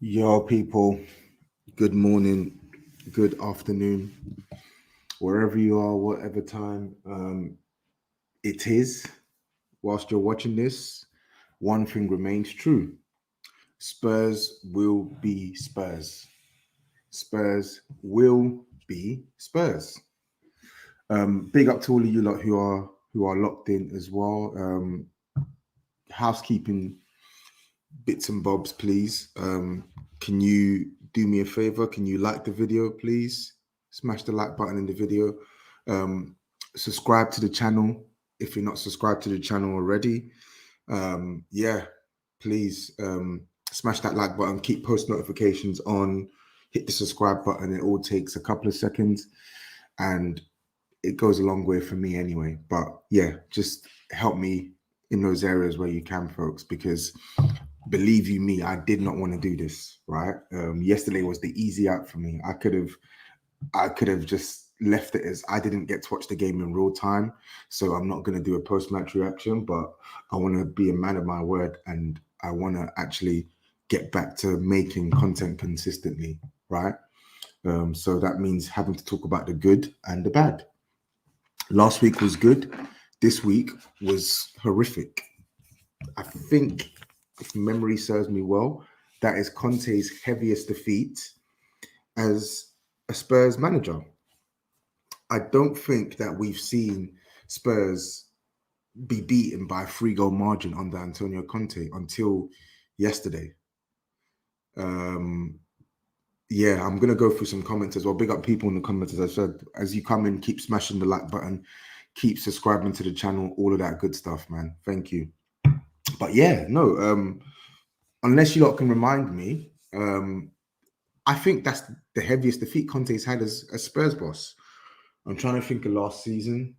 Yo, people, good morning, good afternoon, wherever you are, whatever time it is. Whilst you're watching this, one thing remains true: Spurs will be Spurs. Spurs will be Spurs. Big up to all of you lot who are locked in as well. Housekeeping bits and bobs, please. Can you do me a favor? Can you like the video, please? Smash the like button in the video. Subscribe to the channel if you're not subscribed to the channel already. Yeah, please smash that like button. Keep post notifications on. Hit the subscribe button. It all takes a couple of seconds, and it goes a long way for me anyway. But yeah, just help me in those areas where you can, folks, because believe you me, I did not want to do this, right? Yesterday was the easy out for me. I could have just left it as I didn't get to watch the game in real time, so I'm not going to do a post-match reaction, but I want to be a man of my word, and I want to actually get back to making content consistently, right? So that means having to talk about the good and the bad. Last week was good. This week was horrific. I think, if memory serves me well, that is Conte's heaviest defeat as a Spurs manager. I don't think that we've seen Spurs be beaten by a 3-goal margin under Antonio Conte until yesterday. Yeah, I'm gonna go through some comments as well. Big up people in the comments, as I said. As you come in, keep smashing the like button, keep subscribing to the channel, all of that good stuff, man. Thank you. But yeah, no, unless you lot can remind me, I think that's the heaviest defeat Conte's had as a Spurs boss. I'm trying to think of last season.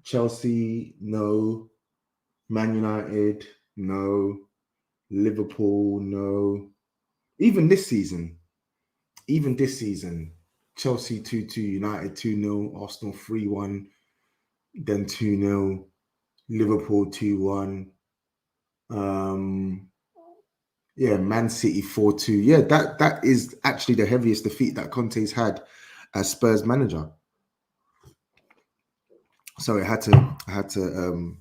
Chelsea, no. Man United, no. Liverpool, no. Even this season, Chelsea 2-2, United 2-0, Arsenal 3-1, then 2-0, Liverpool 2-1. Yeah, Man City 4-2. Yeah, that is actually the heaviest defeat that Conte's had as Spurs manager. So I had to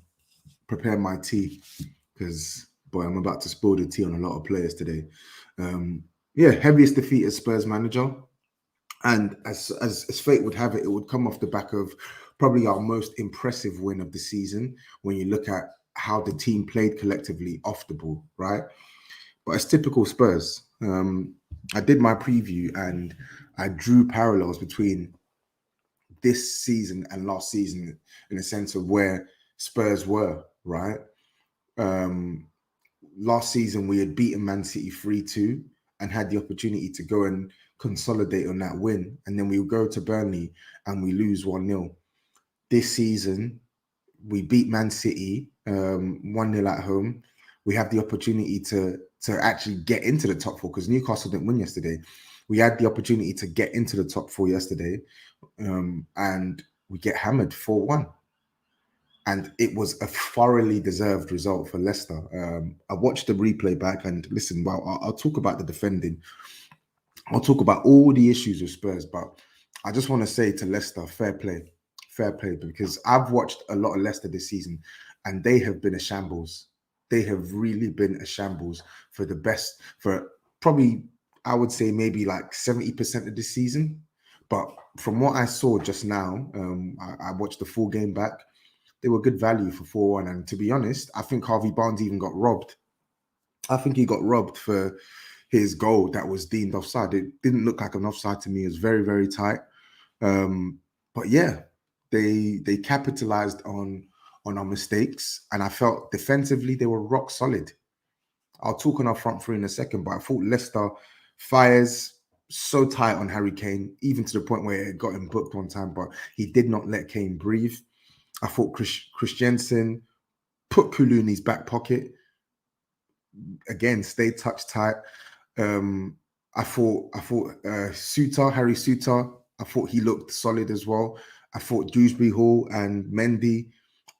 prepare my tea because boy, I'm about to spill the tea on a lot of players today. Yeah, heaviest defeat as Spurs manager. And as fate would have it, it would come off the back of probably our most impressive win of the season when you look at how the team played collectively off the ball, right? But it's typical Spurs. I did my preview and I drew parallels between this season and last season in a sense of where Spurs were, right? Last season we had beaten Man City 3-2 and had the opportunity to go and consolidate on that win. And then we go to Burnley and we lose 1-0. This season, we beat Man City 1-0 at home. We have the opportunity to actually get into the top four because Newcastle didn't win yesterday. We had the opportunity to get into the top four yesterday, and we get hammered 4-1. And it was a thoroughly deserved result for Leicester. I watched the replay back and listen, well, I'll talk about the defending. I'll talk about all the issues with Spurs, but I just want to say to Leicester, fair play, because I've watched a lot of Leicester this season and they have been a shambles. They have really been a shambles for probably, I would say maybe like 70% of this season. But from what I saw just now, I watched the full game back. They were good value for 4-1. And to be honest, I think Harvey Barnes even got robbed. I think he got robbed for his goal that was deemed offside. It didn't look like an offside to me. It was very, very tight. But yeah, they capitalized on our mistakes. And I felt defensively they were rock solid. I'll talk on our front three in a second, but I thought Leicester fires so tight on Harry Kane, even to the point where it got him booked one time, but he did not let Kane breathe. I thought Christensen put Kulu in his back pocket. Again, stay touch tight. I thought Harry Suter, I thought he looked solid as well. I thought Dewsbury Hall and Mendy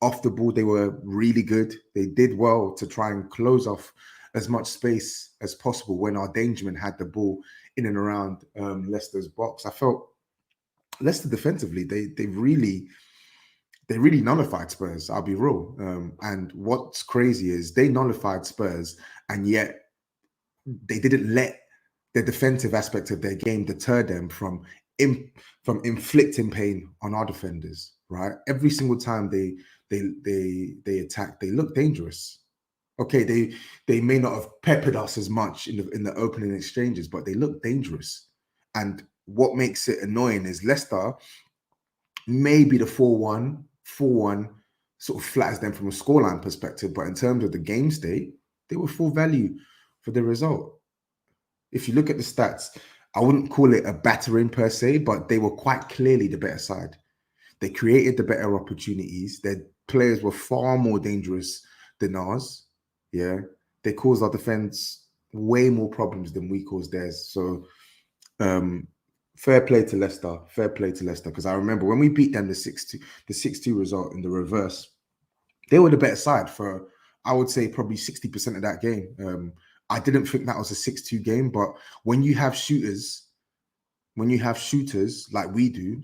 off the ball, they were really good. They did well to try and close off as much space as possible when our dangerman had the ball in and around Leicester's box. I felt Leicester defensively, they really nullified Spurs. I'll be real. And what's crazy is they nullified Spurs, and yet they didn't let the defensive aspect of their game deter them from inflicting pain on our defenders. Right, every single time they attack, they look dangerous. Okay, they may not have peppered us as much in the opening exchanges, but they look dangerous. And what makes it annoying is Leicester, maybe the 4-1 sort of flatters them from a scoreline perspective, but in terms of the game state, they were full value for the result. If you look at the stats, I wouldn't call it a battering per se, but they were quite clearly the better side. They created the better opportunities. Their players were far more dangerous than ours. Yeah, they caused our defense way more problems than we caused theirs. So, fair play to Leicester. Fair play to Leicester, because I remember when we beat them the 6-2 result in the reverse, they were the better side for, I would say, probably 60% of that game. I didn't think that was a 6-2 game, but when you have shooters like we do,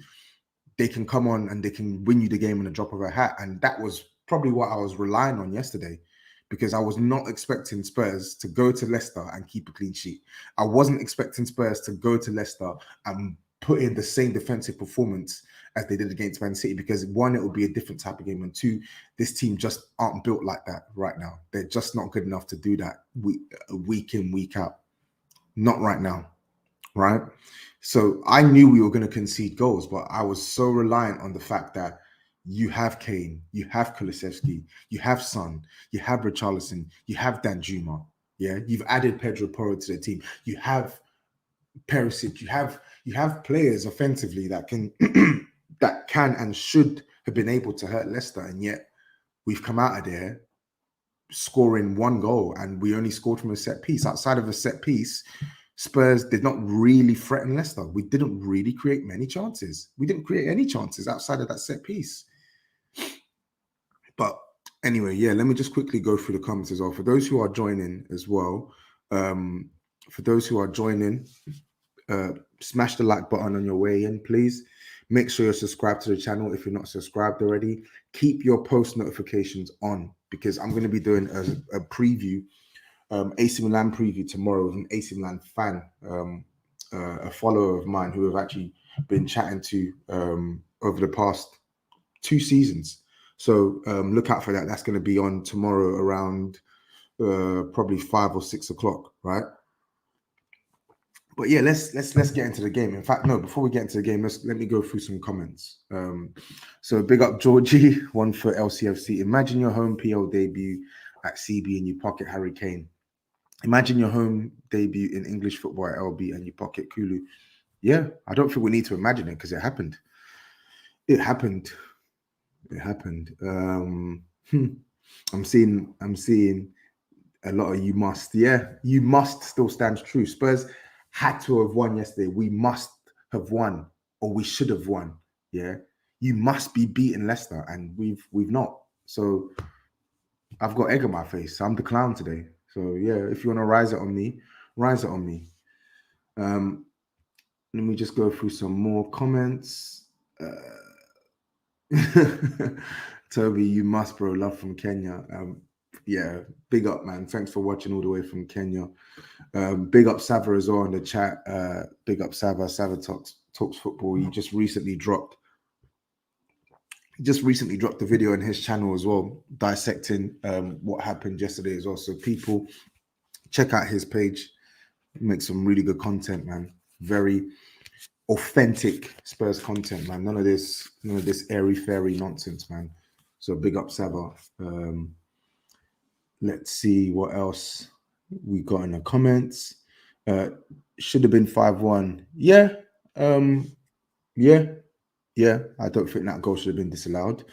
they can come on and they can win you the game in a drop of a hat. And that was probably what I was relying on yesterday, because I was not expecting Spurs to go to Leicester and keep a clean sheet. I wasn't expecting Spurs to go to Leicester and put in the same defensive performance as they did against Man City, because one, it would be a different type of game, and two, this team just aren't built like that right now. They're just not good enough to do that week in, week out. Not right now, right? So I knew we were going to concede goals, but I was so reliant on the fact that you have Kane, you have Kulusevski, you have Son, you have Richarlison, you have Danjuma. Yeah, you've added Pedro Porro to the team. You have Perisic. You have players offensively that can that can and should have been able to hurt Leicester, and yet we've come out of there scoring one goal, and we only scored from a set piece. Outside of a set piece, Spurs did not really threaten Leicester. We didn't really create many chances. We didn't create any chances outside of that set piece. But anyway, yeah, let me just quickly go through the comments as well. For those who are joining as well, smash the like button on your way in, please. Make sure you're subscribed to the channel if you're not subscribed already. Keep your post notifications on, because I'm going to be doing a preview, AC Milan preview tomorrow with an AC Milan fan, a follower of mine who I've actually been chatting to over the past 2 seasons. So look out for that. That's going to be on tomorrow around probably 5 or 6 o'clock, right? But yeah, let's get into the game. In fact, no, before we get into the game, let me go through some comments. So big up Georgie, one for LCFC. Imagine your home PL debut at CB and you pocket Harry Kane. Imagine your home debut in English football at LB and you pocket Kulu. Yeah, I don't think we need to imagine it, because it happened. It happened. I'm seeing a lot of you must. Yeah, you must still stands true. Spurs had to have won yesterday. We must have won, or we should have won. Yeah, you must be beating Leicester, and we've not. So I've got egg on my face. I'm the clown today. So yeah, if you want to rise it on me, rise it on me. Let me just go through some more comments. Toby, you must, bro. Love from Kenya. Yeah, big up, man. Thanks for watching all the way from Kenya. Big up Sava as well in the chat. Big up Sava. Sava talks football. He just recently dropped the video on his channel as well, dissecting what happened yesterday as well. So people, check out his page. He makes some really good content, man. Very authentic Spurs content, man. None of this airy fairy nonsense, man. So big up Sava. Let's see what else we got in the comments. Should have been 5-1. Yeah. Yeah. I don't think that goal should have been disallowed.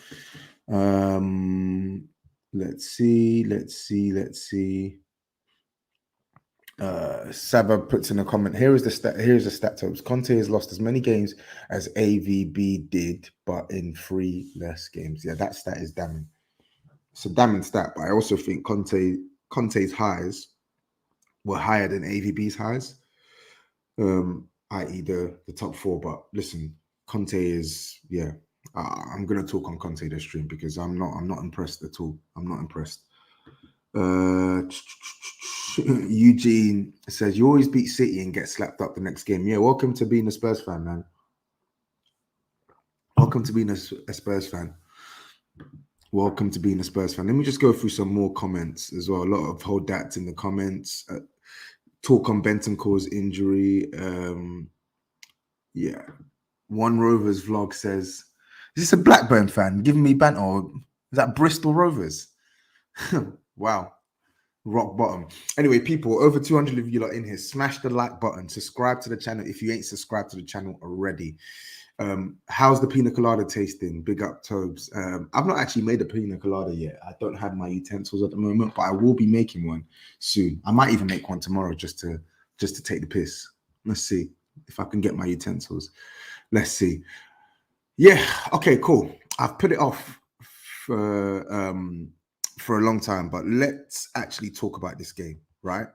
Let's see. Saba puts in a comment. Here's the stat Tobs. Conte has lost as many games as AVB did, but in 3 less games. Yeah, that stat is damning. It's a damning stat, but I also think Conte's highs were higher than AVB's highs, i.e. the top four. But listen, Conte is, yeah, I'm gonna talk on Conte this stream because I'm not impressed at all. I'm not impressed. Eugene says you always beat City and get slapped up the next game. Yeah, welcome to being a Spurs fan, man. Welcome to being a Spurs fan. Welcome to being a Spurs fan. Let me just go through some more comments as well. A lot of hold that in the comments. Talk on Bentancur's injury. Yeah. One Rovers vlog says, is this a Blackburn fan giving me banter? Or is that Bristol Rovers? Wow. Rock bottom. Anyway, people, over 200 of you are in here. Smash the like button. Subscribe to the channel if you ain't subscribed to the channel already. How's the pina colada tasting? Big up, Tobs. I've not actually made a pina colada yet. I don't have my utensils at the moment, but I will be making one soon. I might even make one tomorrow just to take the piss. Let's see if I can get my utensils. Let's see. Yeah. Okay. Cool. I've put it off for a long time, but let's actually talk about this game, right?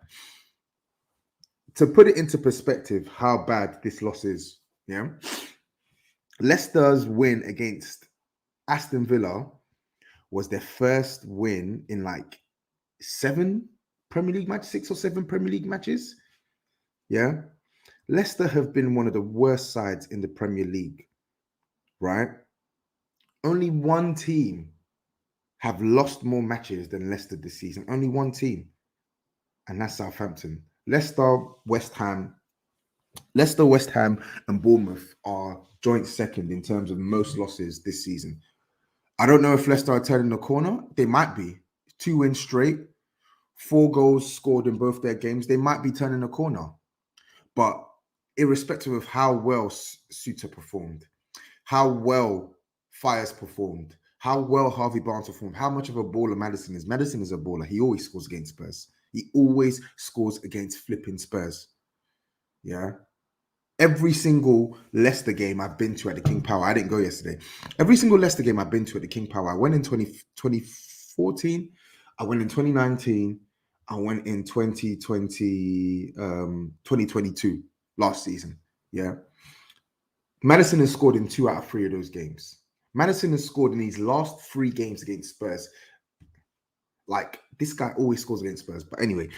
To put it into perspective, how bad this loss is. Yeah. Leicester's win against Aston Villa was their first win in like 7 Premier League matches, 6 or 7 Premier League matches. Yeah. Leicester have been one of the worst sides in the Premier League, right? Only one team have lost more matches than Leicester this season. Only one team. And that's Southampton. Leicester, West Ham, and Bournemouth are joint second in terms of most losses this season. I don't know if Leicester are turning the corner. They might be. 2 wins straight, 4 goals scored in both their games. They might be turning the corner. But irrespective of how well Suter performed, how well Fires performed, how well Harvey Barnes performed, how much of a baller Maddison is. Maddison is a baller. He always scores against Spurs. He always scores against flipping Spurs. Yeah. Every single Leicester game I've been to at the King Power, I didn't go yesterday. Every single Leicester game I've been to at the King Power, I went in 2014, I went in 2019, I went in 2022, last season. Yeah. Maddison has scored in 2 out of 3 of those games. Maddison has scored in these last 3 games against Spurs. Like, this guy always scores against Spurs. But anyway,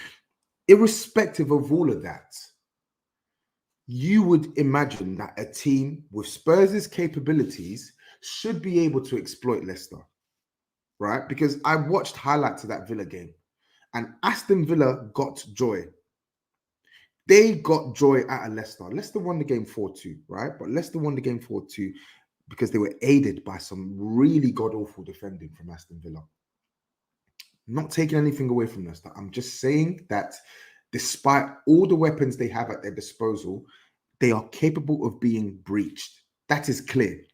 irrespective of all of that, you would imagine that a team with Spurs' capabilities should be able to exploit Leicester, right? Because I watched highlights of that Villa game, and Aston Villa got joy. They got joy out of Leicester. Leicester won the game 4-2, right? But Leicester won the game 4-2 because they were aided by some really god-awful defending from Aston Villa. Not taking anything away from Leicester. I'm just saying that despite all the weapons they have at their disposal, they are capable of being breached. That is clear.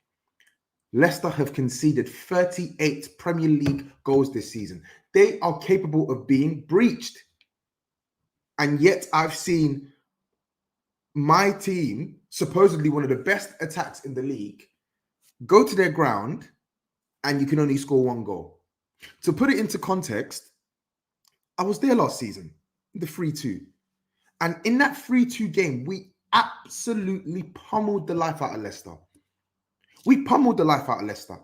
Leicester have conceded 38 Premier League goals this season. They are capable of being breached. And yet I've seen my team, supposedly one of the best attacks in the league, go to their ground and you can only score 1 goal. To put it into context, I was there last season, the 3-2. And in that 3-2 game, we absolutely pummeled the life out of Leicester. We pummeled the life out of Leicester.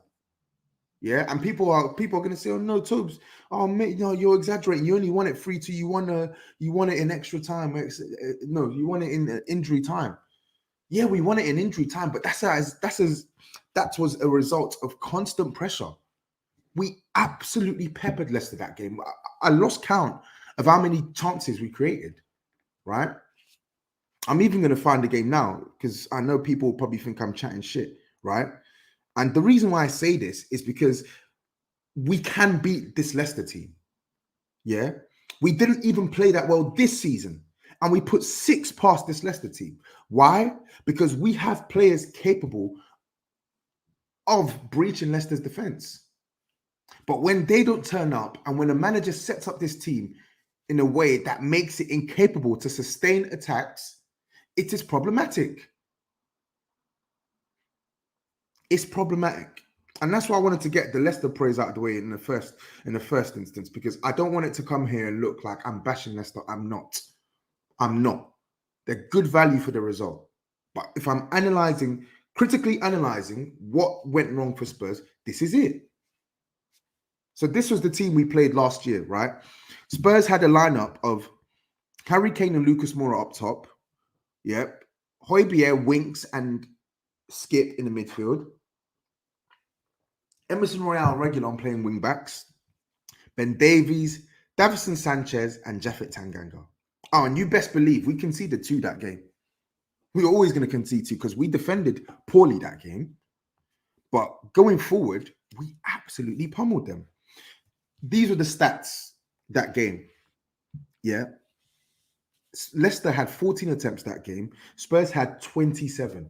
Yeah, and people are going to say, "Oh no, Tobs, oh mate, no, you're exaggerating. You only won it 3-2. You won it in extra time. No, you won it in injury time. Yeah, we won it in injury time, but that was a result of constant pressure. We absolutely peppered Leicester that game. I lost count of how many chances we created. Right? I'm even going to find the game now because I know people probably think I'm chatting shit. Right? And the reason why I say this is because we can beat this Leicester team. Yeah. We didn't even play that well this season. And we put 6 past this Leicester team. Why? Because we have players capable of breaching Leicester's defense. But when they don't turn up and when a manager sets up this team in a way that makes it incapable to sustain attacks, it is problematic. It's problematic. And that's why I wanted to get the Leicester praise out of the way in the first instance, because I don't want it to come here and look like I'm bashing Leicester. I'm not. I'm not. They're good value for the result. But if I'm critically analyzing what went wrong for Spurs, this is it. So this was the team we played last year, right? Spurs had a lineup of Harry Kane and Lucas Moura up top. Yep. Højbjerg, Winks, and Skip in the midfield. Emerson Royale and Reguilon playing wing backs. Ben Davies, Davison Sanchez, and Japhet Tanganga. Oh, and you best believe we conceded 2 that game. We were always going to concede 2 because we defended poorly that game. But going forward, we absolutely pummeled them. These were the stats that game. Yeah. Leicester had 14 attempts that game. Spurs had 27.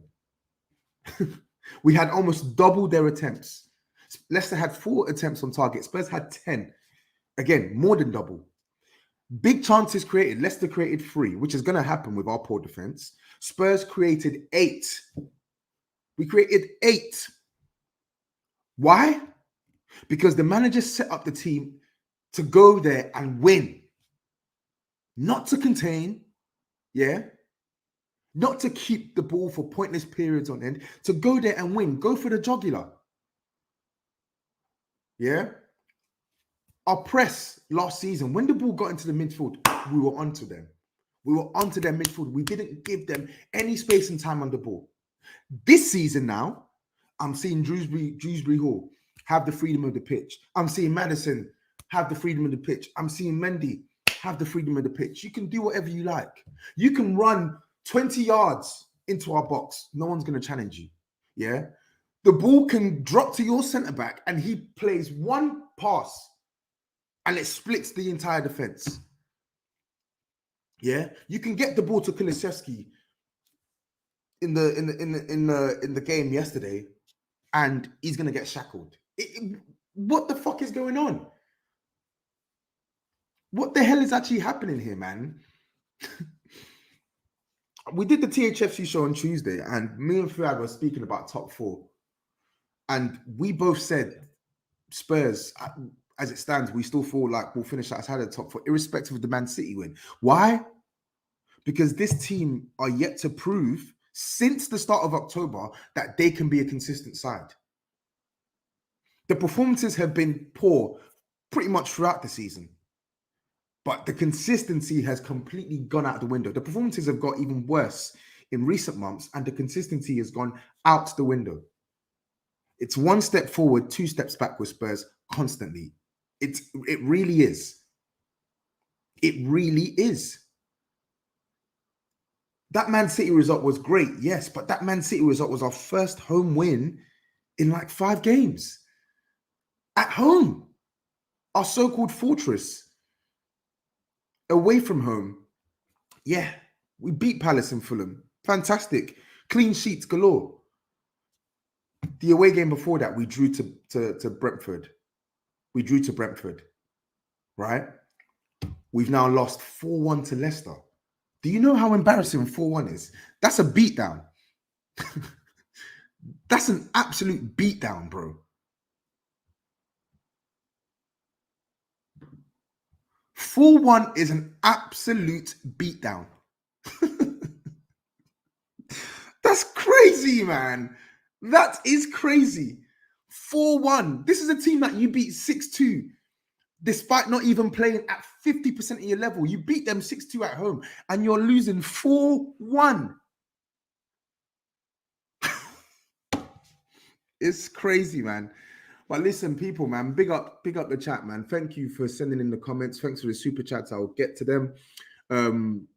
We had almost double their attempts. Leicester had 4 attempts on target. Spurs had 10. Again, more than double. Big chances created. Leicester created 3, which is going to happen with our poor defense. Spurs created 8. We created 8. Why? Because the manager set up the team to go there and win. Not to contain. Yeah. Not to keep the ball for pointless periods on end. To go there and win. Go for the jugular. Yeah. Our press last season, when the ball got into the midfield, we were onto them. We were onto their midfield. We didn't give them any space and time on the ball. This season now, I'm seeing Dewsbury Hall have the freedom of the pitch. I'm seeing Maddison have the freedom of the pitch. I'm seeing Mendy have the freedom of the pitch. You can do whatever you like. You can run 20 yards into our box. No one's going to challenge you. Yeah. The ball can drop to your centre back and he plays one pass and it splits the entire defense. Yeah. You can get the ball to Kulusevski in the game yesterday and he's going to get shackled. What the fuck is going on? What the hell is actually happening here, man? We did the THFC show on Tuesday and me and Fuad were speaking about top 4. And we both said Spurs, as it stands, we still feel like we'll finish outside the top 4, irrespective of the Man City win. Why? Because this team are yet to prove, since the start of October, that they can be a consistent side. The performances have been poor pretty much throughout the season. But the consistency has completely gone out the window. The performances have got even worse in recent months, and the consistency has gone out the window. It's 1 step forward, 2 steps back with Spurs constantly. It really is. It really is. That Man City result was great, yes, but that Man City result was our first home win in like 5 games. At home. Our so-called fortress. Away from home, yeah, we beat Palace and Fulham. Fantastic. Clean sheets galore. The away game before that, we drew to Brentford. We drew to Brentford, right? We've now lost 4-1 to Leicester. Do you know how embarrassing 4-1 is? That's a beatdown. That's an absolute beatdown, bro. 4-1 is an absolute beatdown. That's crazy, man. That is crazy. 4-1. This is a team that you beat 6-2, despite not even playing at 50% of your level. You beat them 6-2 at home, and you're losing 4-1. It's crazy, man. But listen, people, man, big up the chat, man. Thank you for sending in the comments. Thanks for the super chats. I'll get to them.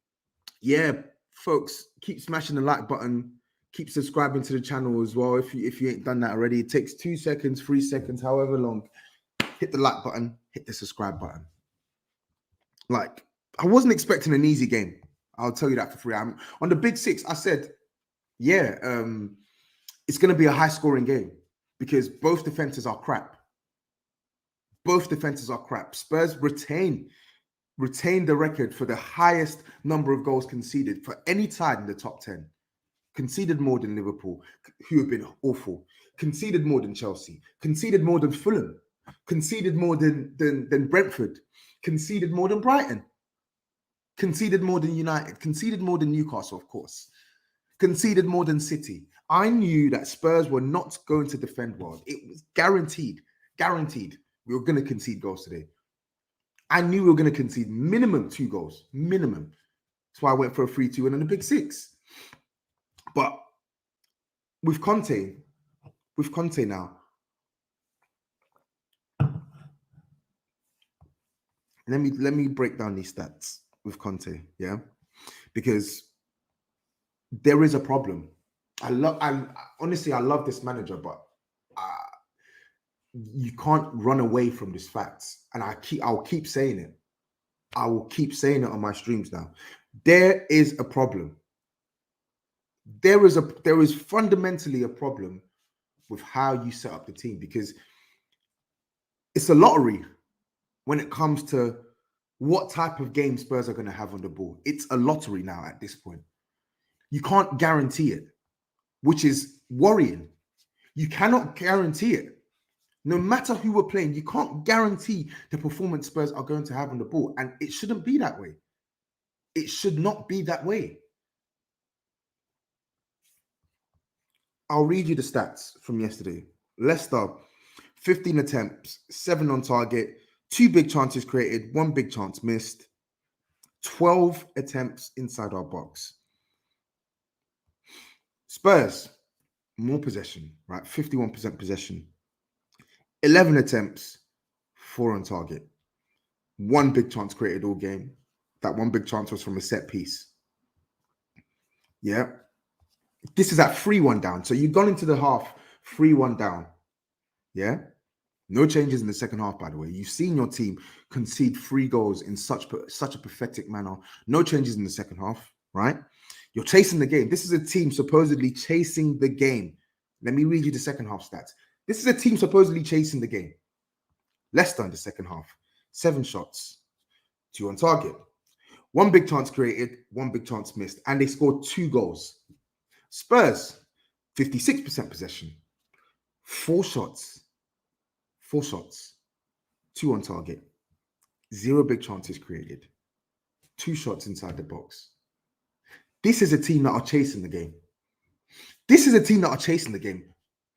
Yeah, folks, keep smashing the like button. Keep subscribing to the channel as well. If you ain't done that already, it takes 2 seconds, 3 seconds, however long. Hit the like button, hit the subscribe button. Like, I wasn't expecting an easy game. I'll tell you that for free. On the Big 6, I said, yeah, it's going to be a high-scoring game because both defenses are crap. Both defenses are crap. Spurs retain the record for the highest number of goals conceded for any side in the top 10. Conceded more than Liverpool, who have been awful. Conceded more than Chelsea. Conceded more than Fulham. Conceded more than Brentford. Conceded more than Brighton. Conceded more than United. Conceded more than Newcastle, of course. Conceded more than City. I knew that Spurs were not going to defend well. It was guaranteed we were going to concede goals today. I knew we were going to concede minimum 2 goals. Minimum. That's why I went for a 3-2 and then a big 6. But with Conte now, let me break down these stats with Conte, yeah? Because there is a problem. Honestly, I love this manager, but you can't run away from this fact. And I'll keep saying it. I will keep saying it on my streams now. There is a problem. There is fundamentally a problem with how you set up the team, because it's a lottery when it comes to what type of game Spurs are going to have on the ball. It's a lottery now at this point. You can't guarantee it, which is worrying. You cannot guarantee it. No matter who we're playing, you can't guarantee the performance Spurs are going to have on the ball. And it shouldn't be that way. It should not be that way. I'll read you the stats from yesterday. Leicester, 15 attempts, 7 on target, 2 big chances created, 1 big chance missed, 12 attempts inside our box. Spurs, more possession, right? 51% possession. 11 attempts, 4 on target. 1 big chance created all game. That 1 big chance was from a set piece. Yeah. This is at 3-1 down. So you've gone into the half 3-1 down. Yeah. No changes in the second half, by the way. You've seen your team concede 3 goals in such a pathetic manner. No changes in the second half, right? You're chasing the game. This is a team supposedly chasing the game. Let me read you the second half stats. This is a team supposedly chasing the game. Leicester in the second half, 7 shots, 2 on target. 1 big chance created, 1 big chance missed, and they scored 2 goals. Spurs, 56% possession, 4 shots, 2 on target, 0 big chances created, 2 shots inside the box. This is a team that are chasing the game.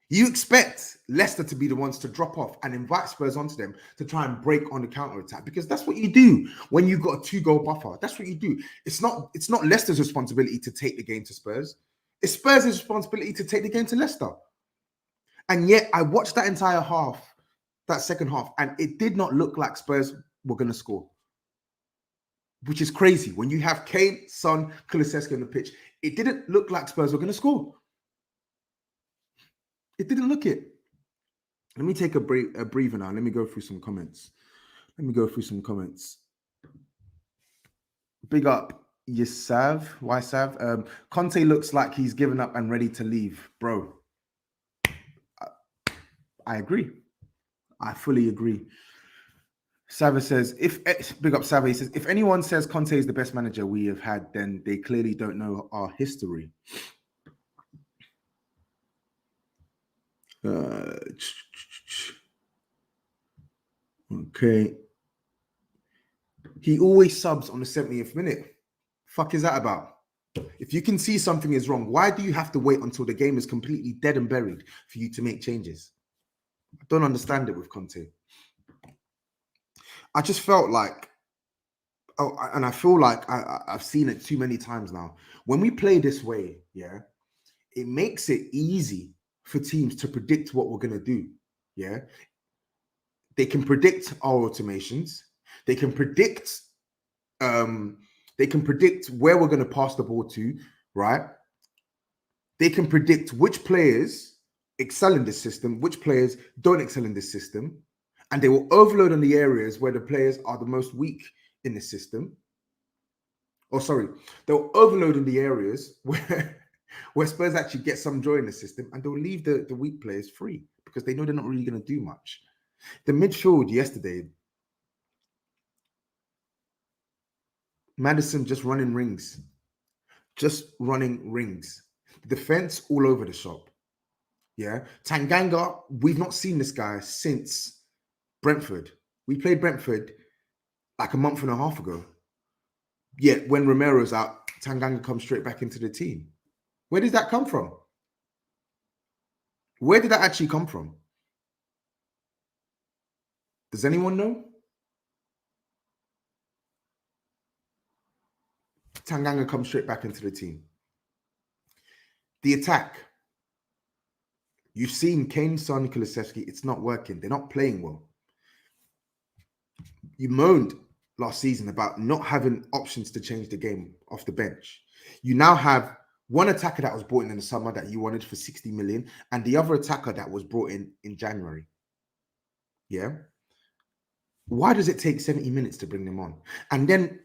You expect Leicester to be the ones to drop off and invite Spurs onto them to try and break on the counter-attack, because that's what you do when you've got a 2-goal buffer. That's what you do. It's not Leicester's responsibility to take the game to Spurs. It's Spurs' responsibility to take the game to Leicester. And yet I watched that entire half, that second half, and it did not look like Spurs were going to score, which is crazy. When you have Kane, Son, Kulusevski on the pitch, it didn't look like Spurs were going to score. It didn't look it. Let me take a breather now. Let me go through some comments. Big up Ysav. Conte looks like he's given up and ready to leave. Bro, I agree. I fully agree. Sava says, big up Sava, he says, if anyone says Conte is the best manager we have had, then they clearly don't know our history. Okay. He always subs on the 70th minute. Fuck is that about? If you can see something is wrong, why do you have to wait until the game is completely dead and buried for you to make changes? I don't understand it with Conte. I just felt like, and I feel like I've seen it too many times now. When we play this way, yeah, it makes it easy for teams to predict what we're going to do, yeah? They can predict our automations. They can predict where we're going to pass the ball to, right? They can predict which players excel in this system, which players don't excel in this system, and they will overload on the areas where the players are the most weak in the system. They'll overload in the areas where Spurs actually get some joy in the system, and they'll leave the weak players free because they know they're not really going to do much. The midfield yesterday, Maddison just running rings. Defense all over the shop. Yeah. Tanganga, we've not seen this guy since Brentford. We played Brentford like a month and a half ago. Yet when Romero's out, Tanganga comes straight back into the team. Where did that come from? Where did that actually come from? Does anyone know? Tanganga comes straight back into the team. The attack. You've seen Kane, Son, Kulusevski. It's not working. They're not playing well. You moaned last season about not having options to change the game off the bench. You now have one attacker that was brought in the summer that you wanted for 60 million and the other attacker that was brought in January. Yeah. Why does it take 70 minutes to bring them on? And then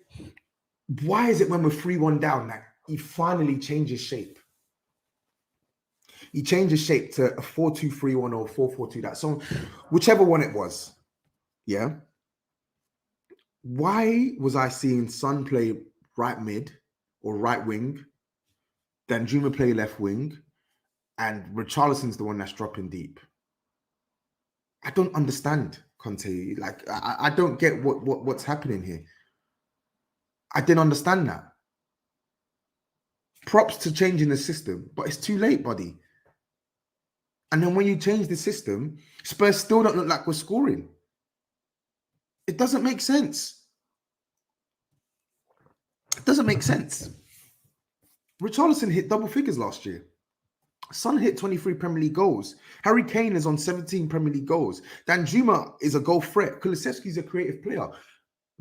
why is it when we're 3-1 down that he finally changes shape? He changes shape to a 4-2-3-1 or 4-4-2. That song, whichever one it was. Yeah. Why was I seeing Son play right mid or right wing, Danjuma play left wing, and Richarlison's the one that's dropping deep? I don't understand, Conte. Like, I don't get what's happening here. I didn't understand that. Props to changing the system, but it's too late, buddy. And then when you change the system, Spurs still don't look like we're scoring. It doesn't make sense. It doesn't make sense. Richarlison hit double figures last year. Son hit 23 Premier League goals. Harry Kane is on 17 Premier League goals. Danjuma is a goal threat. Kulusevski is a creative player.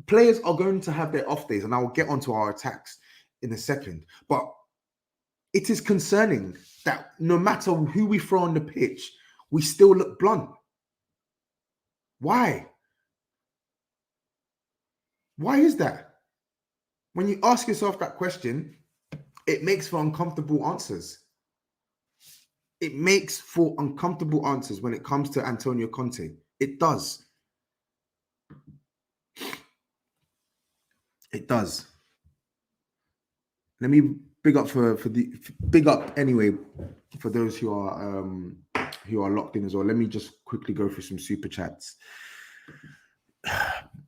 Players are going to have their off days, and I will get onto our attacks in a second. But it is concerning that no matter who we throw on the pitch, we still look blunt. Why? Why is that? When you ask yourself that question, it makes for uncomfortable answers. It makes for uncomfortable answers when it comes to Antonio Conte. It does. It does. Let me big up big up anyway for those who are locked in as well. Let me just quickly go through some super chats.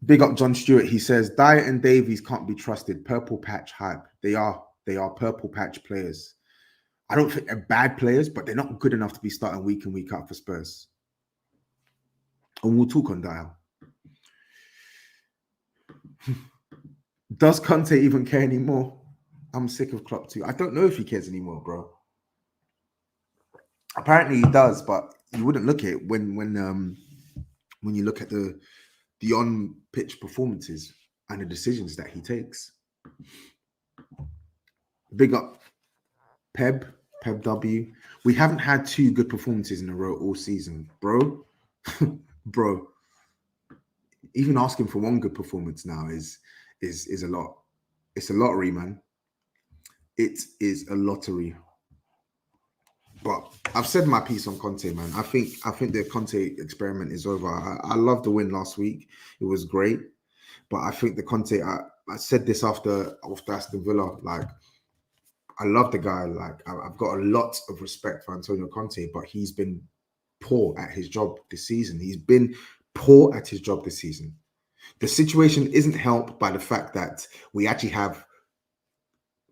Big up John Stewart. He says Dyer and Davies can't be trusted. Purple patch hype. They are purple patch players. I don't think they're bad players, but they're not good enough to be starting week in, week out for Spurs. And we'll talk on Dyer. Does Conte even care anymore? I'm sick of Klopp too. I don't know if he cares anymore, bro. Apparently he does, but you wouldn't look at it when you look at the on-pitch performances and the decisions that he takes. Big up Peb W. We haven't had 2 good performances in a row all season, bro. Bro. Even asking for 1 good performance now is a lot. It's a lottery, man. It is a lottery. But I've said my piece on Conte, man. I think the Conte experiment is over. I loved the win last week. It was great. But I think the Conte, I said this after Aston Villa, like, I love the guy. Like, I've got a lot of respect for Antonio Conte, but he's been poor at his job this season. He's been poor at his job this season. The situation isn't helped by the fact that we actually have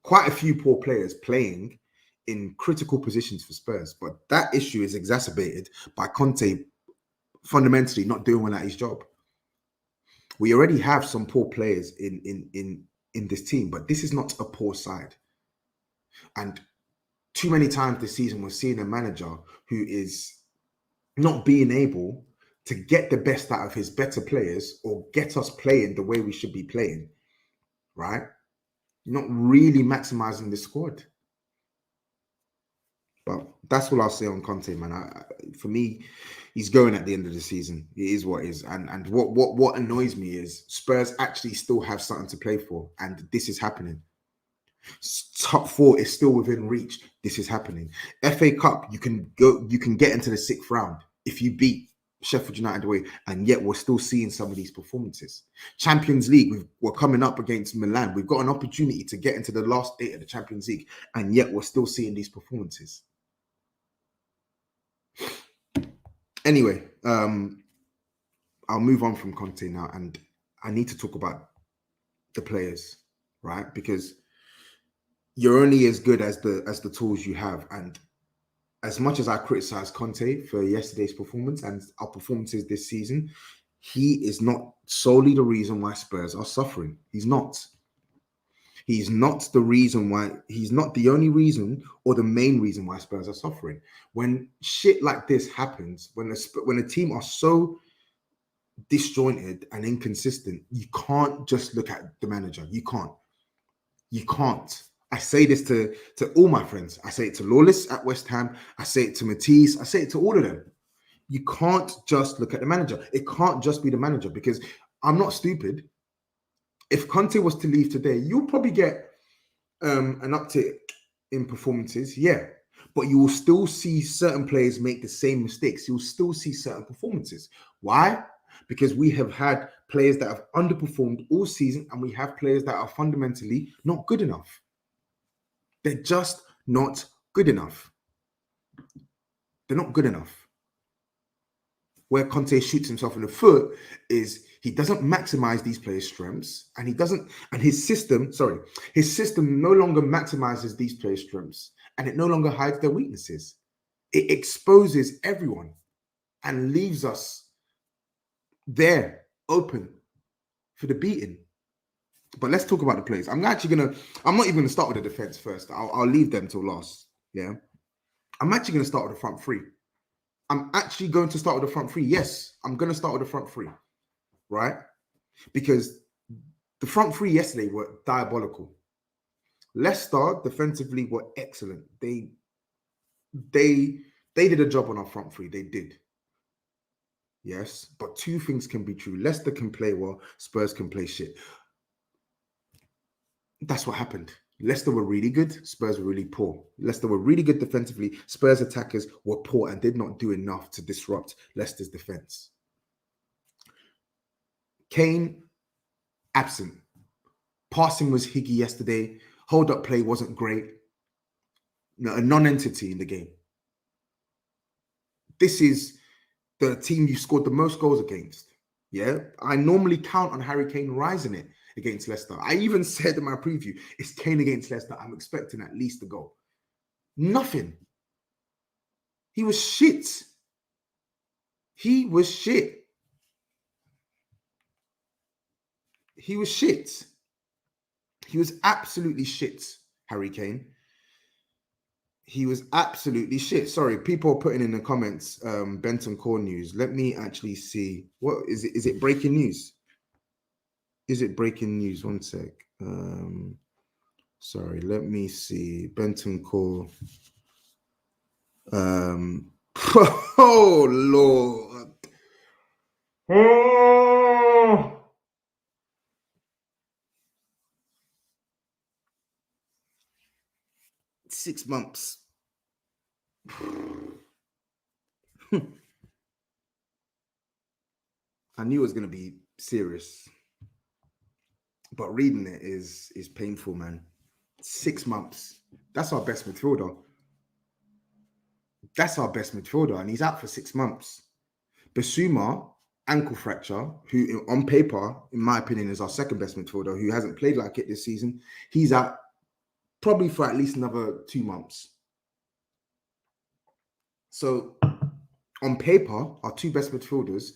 quite a few poor players playing in critical positions for Spurs. But that issue is exacerbated by Conte fundamentally not doing well at his job. We already have some poor players in this team, but this is not a poor side. And too many times this season, we're seeing a manager who is not being able to get the best out of his better players or get us playing the way we should be playing, right? Not really maximizing the squad. But that's what I'll say on Conte, man. For me, he's going at the end of the season. It is what it is. And what annoys me is Spurs actually still have something to play for. And this is happening. Top 4 is still within reach. This is happening. FA Cup, you can get into the 6th round if you beat Sheffield United away, and yet we're still seeing some of these performances. Champions League, we're coming up against Milan. We've got an opportunity to get into the last 8 of the Champions League, and yet we're still seeing these performances. Anyway, I'll move on from Conte now, and I need to talk about the players. right? Because you're only as good as the tools you have. And as much as I criticize Conte for yesterday's performance and our performances this season, he is not solely the reason why Spurs are suffering. He's not. He's not the reason why. He's not the only reason or the main reason why Spurs are suffering. When shit like this happens, when a team are so disjointed and inconsistent, you can't just look at the manager. You can't. You can't. I say this to all my friends. I say it to Lawless at West Ham. I say it to Matisse. I say it to all of them. You can't just look at the manager. It can't just be the manager, because I'm not stupid. If Conte was to leave today, you'll probably get an uptick in performances, yeah. But you will still see certain players make the same mistakes. You'll still see certain performances. Why? Because we have had players that have underperformed all season, and we have players that are fundamentally not good enough. They're just not good enough. They're not good enough. Where Conte shoots himself in the foot is he doesn't maximize these players' strengths, and his system no longer maximizes these players' strengths, and it no longer hides their weaknesses. It exposes everyone and leaves us there open for the beating. But let's talk about the players. I'm not even going to start with the defense first. I'll leave them till last. Yeah. I'm actually going to start with the front three. Yes, I'm going to start with the front three, right? Because the front three yesterday were diabolical. Leicester defensively were excellent. They did a job on our front three. They did. Yes, but two things can be true. Leicester can play well, Spurs can play shit. That's what happened. Leicester were really good, Spurs were really poor. Leicester were really good defensively, Spurs attackers were poor and did not do enough to disrupt Leicester's defense. Kane, absent. Passing was higgy yesterday. Hold-up play wasn't great. A non-entity in the game. This is the team you scored the most goals against. Yeah, I normally count on Harry Kane rising it against Leicester. I even said in my preview, it's Kane against Leicester. I'm expecting at least a goal. Nothing. He was shit. He was shit. He was shit. He was absolutely shit, Harry Kane. He was absolutely shit. Sorry, people are putting in the comments, Bentancur news. Let me actually see. What is it? Is it breaking news? Is it breaking news? One sec. Sorry, let me see. Bentancur. Oh, Lord. Oh. 6 months. I knew it was going to be serious, but reading it is painful, man. 6 months. That's our best midfielder. And he's out for 6 months. Basuma, ankle fracture, who on paper, in my opinion, is our second best midfielder, who hasn't played like it this season. He's out probably for at least another 2 months. So on paper, our two best midfielders,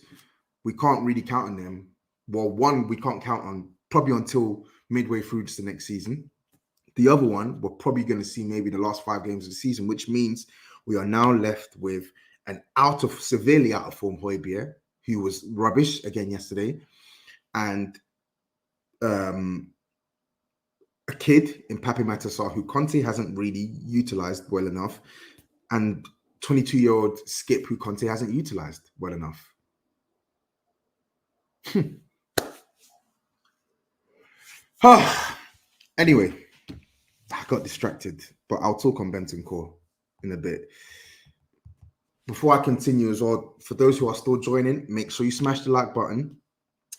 we can't really count on them. Well, one we can't count on probably until midway through the next season. The other one, we're probably going to see maybe the last 5 games of the season, which means we are now left with an severely out of form Højbjerg, who was rubbish again yesterday, and a kid in Pape Matar who Conte hasn't really utilized well enough, and 22-year-old Skip who Conte hasn't utilized well enough. Anyway, I got distracted, but I'll talk on Bentancur in a bit. Before I continue as well, for those who are still joining, make sure you smash the like button.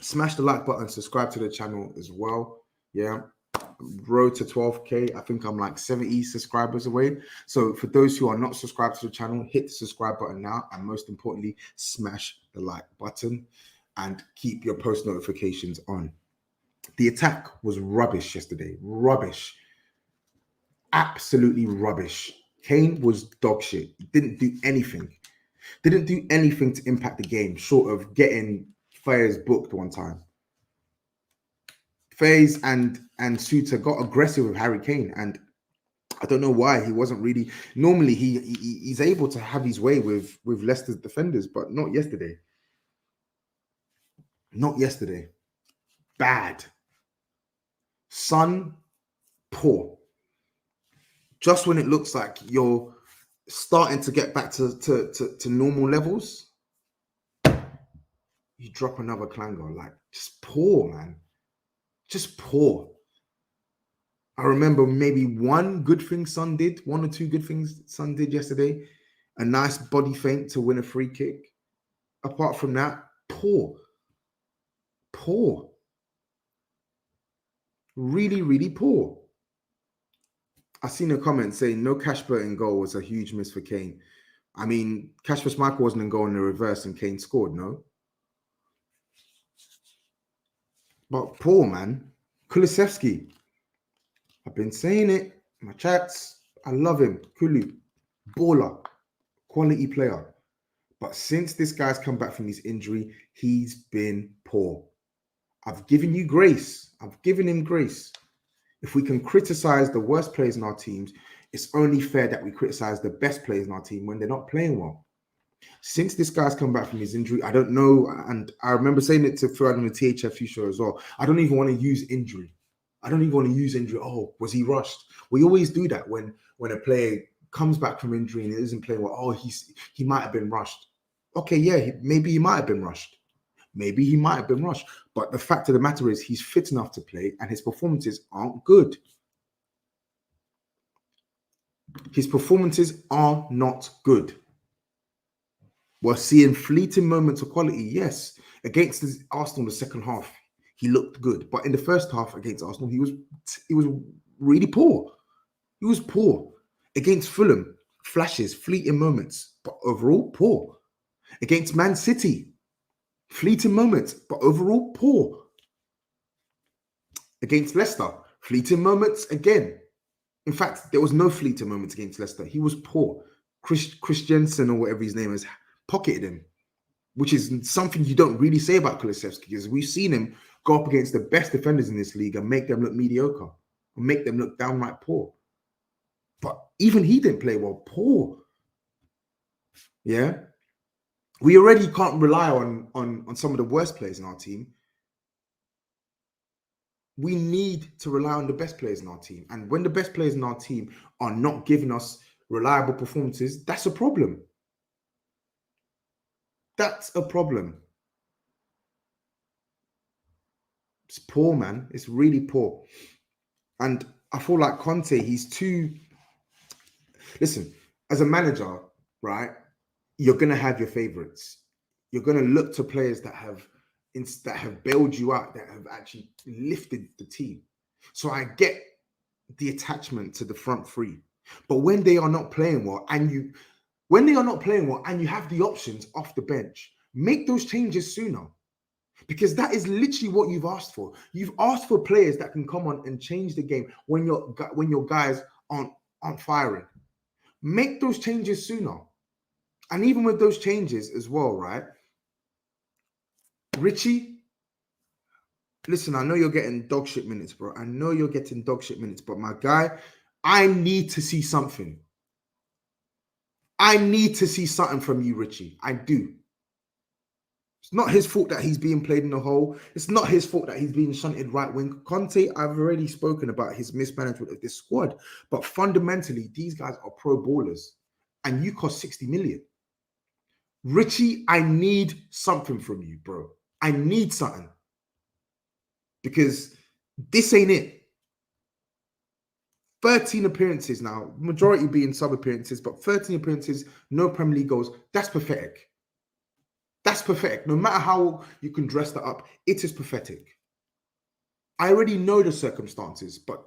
Smash the like button, subscribe to the channel as well. Yeah. Road to 12K. I think I'm like 70 subscribers away. So for those who are not subscribed to the channel, hit the subscribe button now. And most importantly, smash the like button and keep your post notifications on. The attack was rubbish yesterday. Rubbish. Absolutely rubbish. Kane was dog shit. He didn't do anything. Didn't do anything to impact the game, short of getting Fayez booked one time. Fayez and Suter got aggressive with Harry Kane, and I don't know why he wasn't really. Normally, he's able to have his way with Leicester's defenders, but not yesterday. Not yesterday. Bad. Son, poor. Just when it looks like you're starting to get back to normal levels, you drop another clanger. Like, just poor, man. Just poor. I remember maybe one good thing Son did, one or two good things Son did yesterday. A nice body feint to win a free kick. Apart from that, poor. Poor. Really, really poor. I seen a comment saying no Cashbert in goal was a huge miss for Kane. I mean, Kasper Schmeichel wasn't in goal in the reverse and Kane scored, no? But poor, man. Kulusevski. I've been saying it. My chats. I love him. Kulu. Baller. Quality player. But since this guy's come back from his injury, he's been poor. I've given you grace. I've given him grace. If we can criticize the worst players in our teams, it's only fair that we criticize the best players in our team when they're not playing well. Since this guy's come back from his injury, I don't know, and I remember saying it to Fred on the THFU show as well. I don't even want to use injury. I don't even want to use injury. Oh, was he rushed? We always do that when a player comes back from injury and isn't playing well. Oh, he might have been rushed. Okay, yeah, maybe he might have been rushed. Maybe he might have been rushed. But the fact of the matter is he's fit enough to play and his performances aren't good. His performances are not good. We're seeing fleeting moments of quality, yes. Against Arsenal in the second half, he looked good. But in the first half against Arsenal, he was really poor. He was poor. Against Fulham, flashes, fleeting moments, but overall poor. Against Man City, fleeting moments, but overall poor. Against Leicester, fleeting moments again. In fact, there was no fleeting moments against Leicester. He was poor. Christiansen or whatever his name is pocketed him, which is something you don't really say about Kulusevski, because we've seen him go up against the best defenders in this league and make them look mediocre, and make them look downright poor. But even he didn't play well. Poor. Yeah. We already can't rely on some of the worst players in our team. We need to rely on the best players in our team. And when the best players in our team are not giving us reliable performances, that's a problem. That's a problem. It's poor, man. It's really poor. And I feel like Conte, he's too... Listen, as a manager, right, you're going to have your favorites. You're going to look to players that have bailed you out, that have actually lifted the team. So I get the attachment to the front three. But when they are not playing well, and you have the options off the bench, make those changes sooner. Because that is literally what you've asked for. You've asked for players that can come on and change the game when your guys aren't firing. Make those changes sooner. And even with those changes as well, right? Richie, listen, I know you're getting dog shit minutes, bro. I know you're getting dog shit minutes, but my guy, I need to see something. I need to see something from you, Richie. I do. It's not his fault that he's being played in the hole. It's not his fault that he's being shunted right wing. Conte, I've already spoken about his mismanagement of this squad. But fundamentally, these guys are pro ballers. And you cost 60 million. Richie, I need something from you, bro. I need something. Because this ain't it. 13 appearances now, majority being sub appearances, but 13 appearances, no Premier League goals. That's pathetic. That's pathetic. No matter how you can dress that up, it is pathetic. I already know the circumstances, but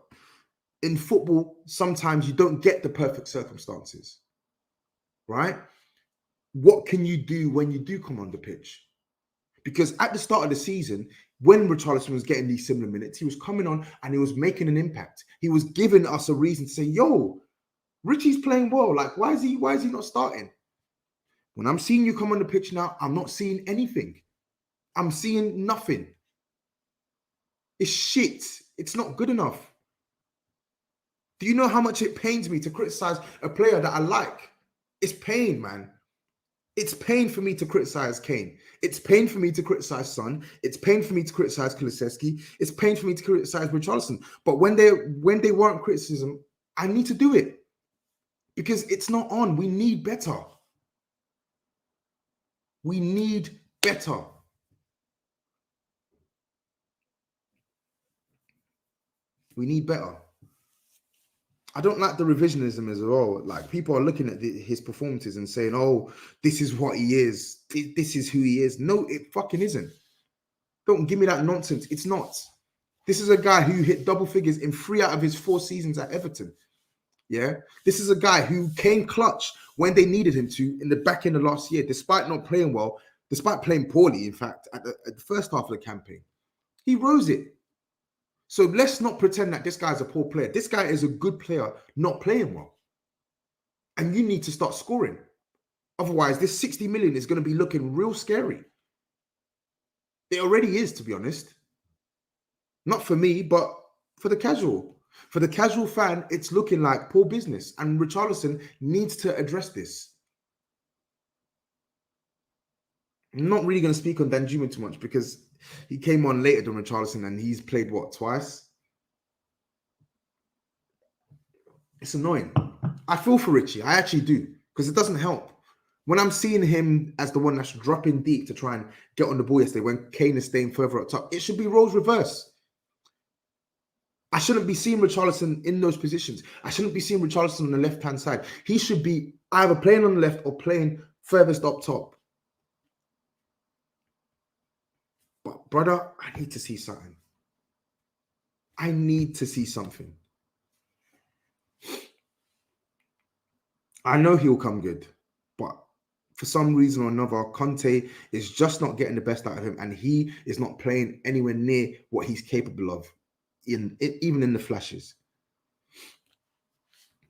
in football, sometimes you don't get the perfect circumstances, right? What can you do when you do come on the pitch? Because at the start of the season, when Richarlison was getting these similar minutes, he was coming on and he was making an impact. He was giving us a reason to say, yo, Richie's playing well. Like, why is he not starting? When I'm seeing you come on the pitch now, I'm not seeing anything. I'm seeing nothing. It's shit. It's not good enough. Do you know how much it pains me to criticize a player that I like? It's pain, man. It's pain for me to criticize Kane. It's pain for me to criticize Son. It's pain for me to criticize Kulusevski. It's pain for me to criticize Richarlison. But when they weren't criticism, I need to do it because it's not on. We need better. We need better. We need better. I don't like the revisionism as well. Like, people are looking at his performances and saying, oh, this is what he is. This is who he is. No, it fucking isn't. Don't give me that nonsense. It's not. This is a guy who hit double figures in 3 out of his 4 seasons at Everton. Yeah. This is a guy who came clutch when they needed him to in the back end of last year, despite not playing well, despite playing poorly, in fact, at the first half of the campaign. He rose it. So let's not pretend that this guy's a poor player. This guy is a good player, not playing well. And you need to start scoring. Otherwise, this 60 million is going to be looking real scary. It already is, to be honest. Not for me, but for the casual. For the casual fan, it's looking like poor business. And Richarlison needs to address this. I'm not really going to speak on Danjuma too much because he came on later than Richarlison and he's played, what, twice? It's annoying. I feel for Richie. I actually do, because it doesn't help. When I'm seeing him as the one that's dropping deep to try and get on the ball yesterday, when Kane is staying further up top, it should be roles reverse. I shouldn't be seeing Richarlison in those positions. I shouldn't be seeing Richarlison on the left-hand side. He should be either playing on the left or playing furthest up top. But, brother, I need to see something. I need to see something. I know he'll come good, but for some reason or another, Conte is just not getting the best out of him, and he is not playing anywhere near what he's capable of, even in the flashes.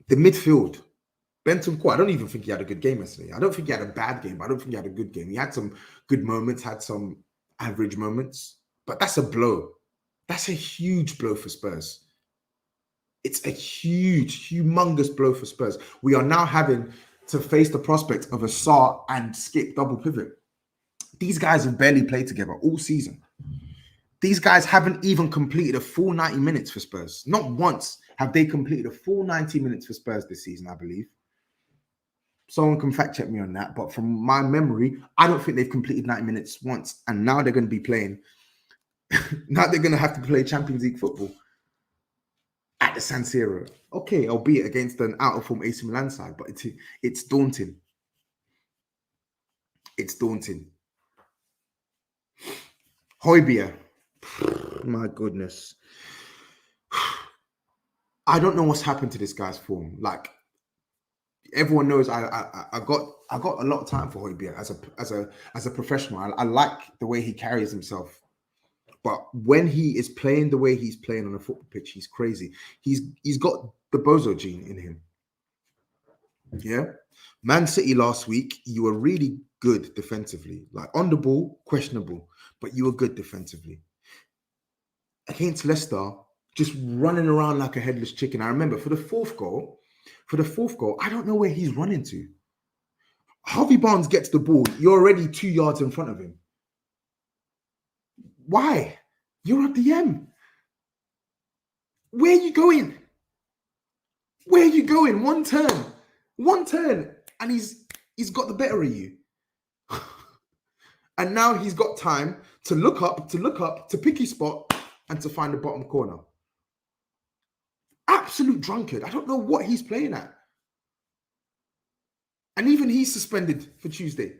The midfield, Bentancur, I don't even think he had a good game yesterday. I don't think he had a bad game. I don't think he had a good game. He had some good moments, had some average moments, but that's a blow. That's a huge blow for Spurs. It's a huge, humongous blow for Spurs. We are now having to face the prospect of a Sarr and Skip double pivot. These guys have barely played together all season. These guys haven't even completed a full 90 minutes for Spurs. Not once have they completed a full 90 minutes for Spurs this season, I believe. Someone can fact check me on that. But from my memory, I don't think they've completed 90 minutes once. And now they're going to be playing. Now they're going to have to play Champions League football at the San Siro. Okay, albeit against an out-of-form AC Milan side, but it's daunting. It's daunting. Højbjerg. My goodness. I don't know what's happened to this guy's form. Like, everyone knows I got a lot of time for Højbjerg as a professional. I like the way he carries himself. But when he is playing the way he's playing on a football pitch, he's crazy. He's got the bozo gene in him. Yeah. Man City last week, you were really good defensively. Like, on the ball, questionable, but you were good defensively. Against Leicester, just running around like a headless chicken. I remember for the fourth goal, I don't know where he's running to. Harvey Barnes gets the ball. You're already 2 yards in front of him. Why? You're a DM. Where are you going? Where are you going? One turn, and he's got the better of you. And now he's got time to look up, to pick his spot, and to find the bottom corner. Absolute drunkard. I don't know what he's playing at. And even he's suspended for Tuesday.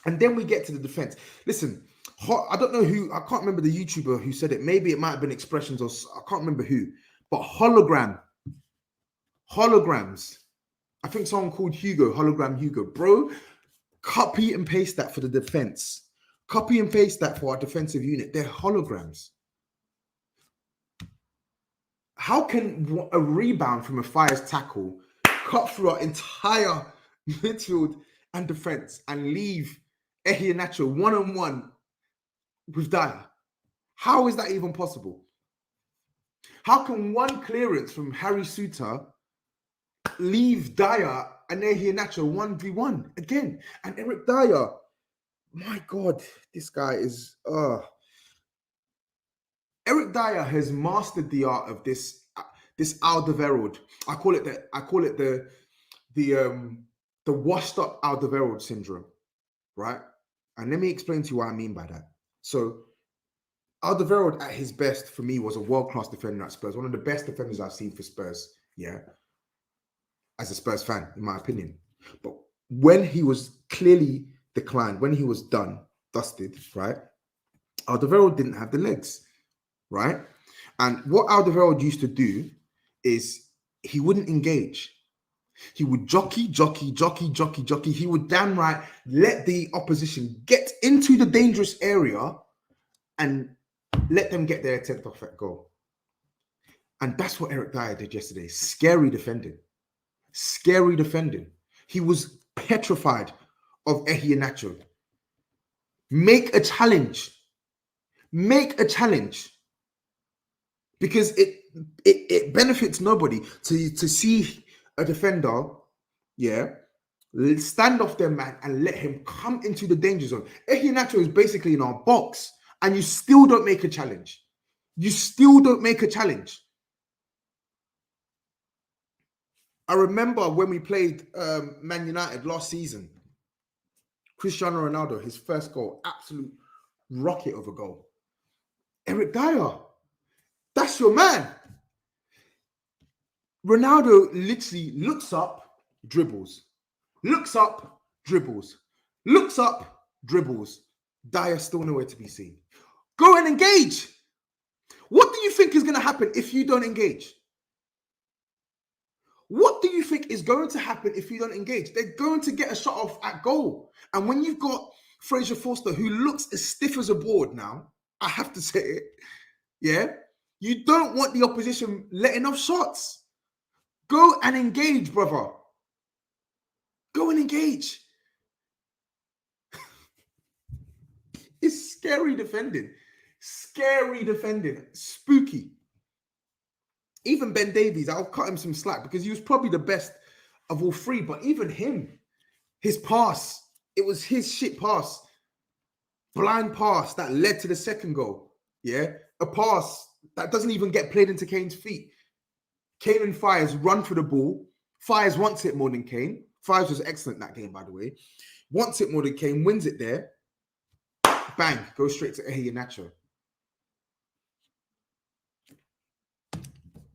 And then we get to the defense. Listen, I don't know who, I can't remember the YouTuber who said it. Maybe it might have been Expressions, or I can't remember who. But holograms. I think someone called Hugo, Hologram Hugo. Bro, Copy and paste that for the defense. Copy and paste that for our defensive unit. They're holograms. How can a rebound from a Fire's tackle cut through our entire midfield and defense and leave Iheanacho one-on-one with Dyer? How is that even possible? How can one clearance from Harry Suter leave Dyer and Iheanacho 1v1 again? And Eric Dyer, my God, this guy is... Eric Dyer has mastered the art of this Alderweireld. I call it the washed up Alderweireld syndrome, right? And let me explain to you what I mean by that. So Alderweireld at his best for me was a world-class defender at Spurs, one of the best defenders I've seen for Spurs, yeah, as a Spurs fan, in my opinion. But when he was clearly declined, when he was dusted, right, Alderweireld didn't have the legs, right? And what Alderweireld used to do is he wouldn't engage. He would jockey. He would damn right let the opposition get into the dangerous area and let them get their attempt off at goal. And that's what Eric Dyer did yesterday. Scary defending. He was petrified of Iheanacho. Make a challenge. Because it benefits nobody to see a defender, yeah, stand off their man and let him come into the danger zone. Iheanacho is basically in our box, and you still don't make a challenge. I remember when we played Man United last season, Cristiano Ronaldo, his first goal, absolute rocket of a goal. Eric Dyer, that's your man. Ronaldo literally looks up, dribbles. Looks up, dribbles. Dyer still nowhere to be seen. Go and engage. What do you think is going to happen if you don't engage? They're going to get a shot off at goal. And when you've got Fraser Forster, who looks as stiff as a board now, I have to say it, yeah, you don't want the opposition letting off shots. Go and engage, brother. Go and engage. It's scary defending. Spooky. Even Ben Davies, I'll cut him some slack because he was probably the best of all three. But even him, his pass, it was his shit pass. Blind pass that led to the second goal. Yeah. A pass that doesn't even get played into Kane's feet. Kane and Fires run for the ball. Fires wants it more than Kane. Fires was excellent that game, by the way. Wants it more than Kane, wins it there. Bang, goes straight to Iheanacho.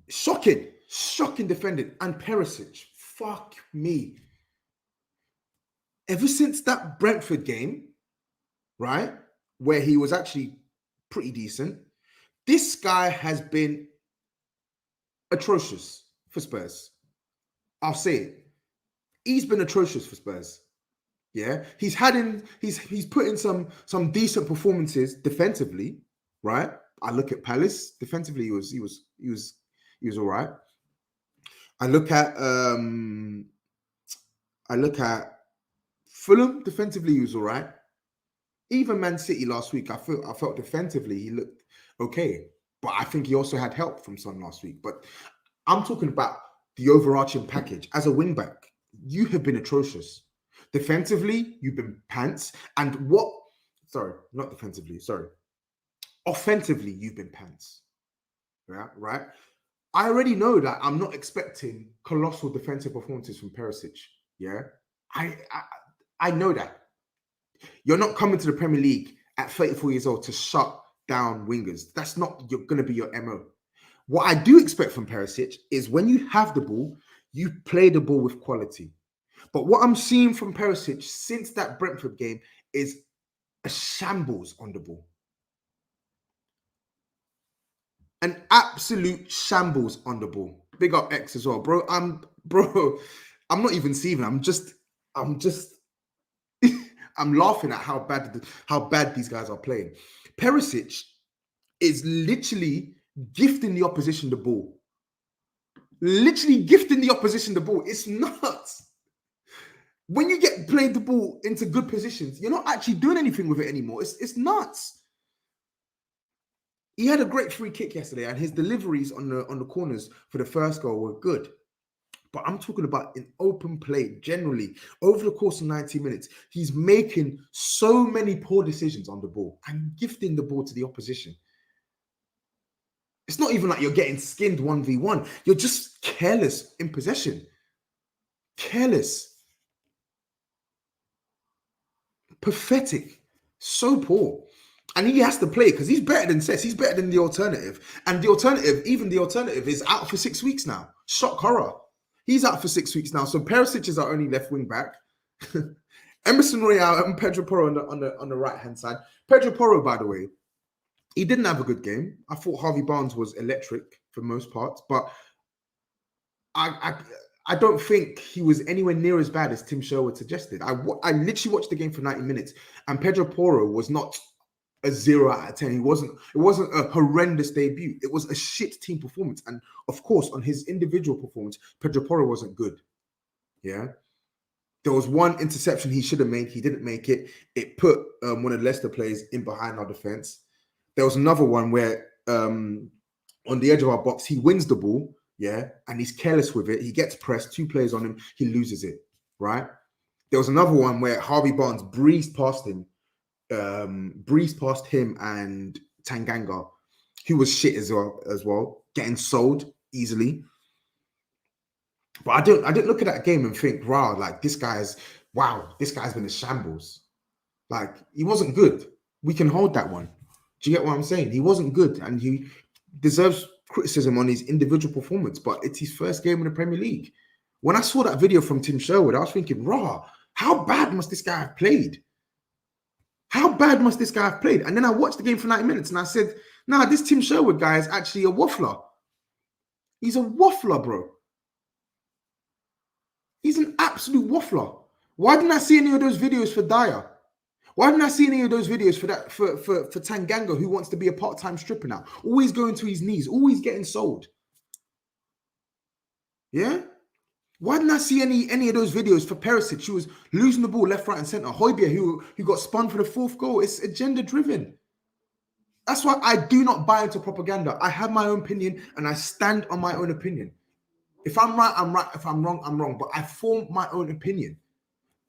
Shocking defending. And Perisic, fuck me. Ever since that Brentford game, right, where he was actually pretty decent, this guy has been atrocious for Spurs. I'll say it. He's been atrocious for Spurs. Yeah, he's put in some decent performances defensively, right? I look at Palace defensively, he was all right. I look at Fulham defensively, he was all right. Even Man City last week, I felt defensively he looked okay, but I think he also had help from Son last week. But I'm talking about the overarching package. As a wingback, you have been atrocious. Defensively, you've been pants. And not defensively, offensively, you've been pants. Yeah, right? I already know that I'm not expecting colossal defensive performances from Perisic. Yeah, I know that. You're not coming to the Premier League at 34 years old to shut down wingers. That's not going to be your MO. What I do expect from Perisic is when you have the ball, you play the ball with quality. But what I'm seeing from Perisic since that Brentford game is a shambles on the ball. An absolute shambles on the ball. Big up X as well. Bro, I'm not even seeing. I'm just I'm laughing at how bad these guys are playing. Perisic is literally gifting the opposition the ball. Literally gifting the opposition the ball. It's nuts. When you get played the ball into good positions, you're not actually doing anything with it anymore. It's nuts. He had a great free kick yesterday, and his deliveries on the corners for the first goal were good. But I'm talking about in open play, generally, over the course of 90 minutes, he's making so many poor decisions on the ball and gifting the ball to the opposition. It's not even like you're getting skinned 1v1. You're just careless in possession. Careless. Pathetic. So poor. And he has to play because he's better than Cess. He's better than the alternative. And the alternative is out for 6 weeks now. Shock horror. He's out for 6 weeks now. So Perisic is our only left wing back. Emerson Royale and Pedro Porro on the right-hand side. Pedro Porro, by the way, he didn't have a good game. I thought Harvey Barnes was electric for most parts, but I don't think he was anywhere near as bad as Tim Sherwood suggested. I literally watched the game for 90 minutes, and Pedro Porro was not a 0 out of 10. It wasn't a horrendous debut. It was a shit team performance. And of course, on his individual performance, Pedro Porro wasn't good. Yeah. There was one interception he should have made. He didn't make it. It put one of the Leicester players in behind our defense. There was another one where on the edge of our box, he wins the ball, yeah, and he's careless with it. He gets pressed, 2 players on him, he loses it, right? There was another one where Harvey Barnes breezed past him and Tanganga, who was shit as well, getting sold easily. But I didn't look at that game and think, wow, like this guy's been a shambles. Like, he wasn't good. We can hold that one. Do you get what I'm saying? He wasn't good, and he deserves criticism on his individual performance, but it's his first game in the Premier League. When I saw that video from Tim Sherwood, I was thinking, how bad must this guy have played? How bad must this guy have played? And then I watched the game for 90 minutes and I said, nah, this Tim Sherwood guy is actually a waffler. He's a waffler, bro. He's an absolute waffler. Why didn't I see any of those videos for Dyer? Why didn't I see any of those videos for Tanganga, who wants to be a part-time stripper now? Always going to his knees, always getting sold. Yeah? Why didn't I see any of those videos for Perisic, who was losing the ball left, right, and centre? Højbjerg, who got spun for the 4th goal. It's agenda-driven. That's why I do not buy into propaganda. I have my own opinion, and I stand on my own opinion. If I'm right, I'm right. If I'm wrong, I'm wrong. But I form my own opinion.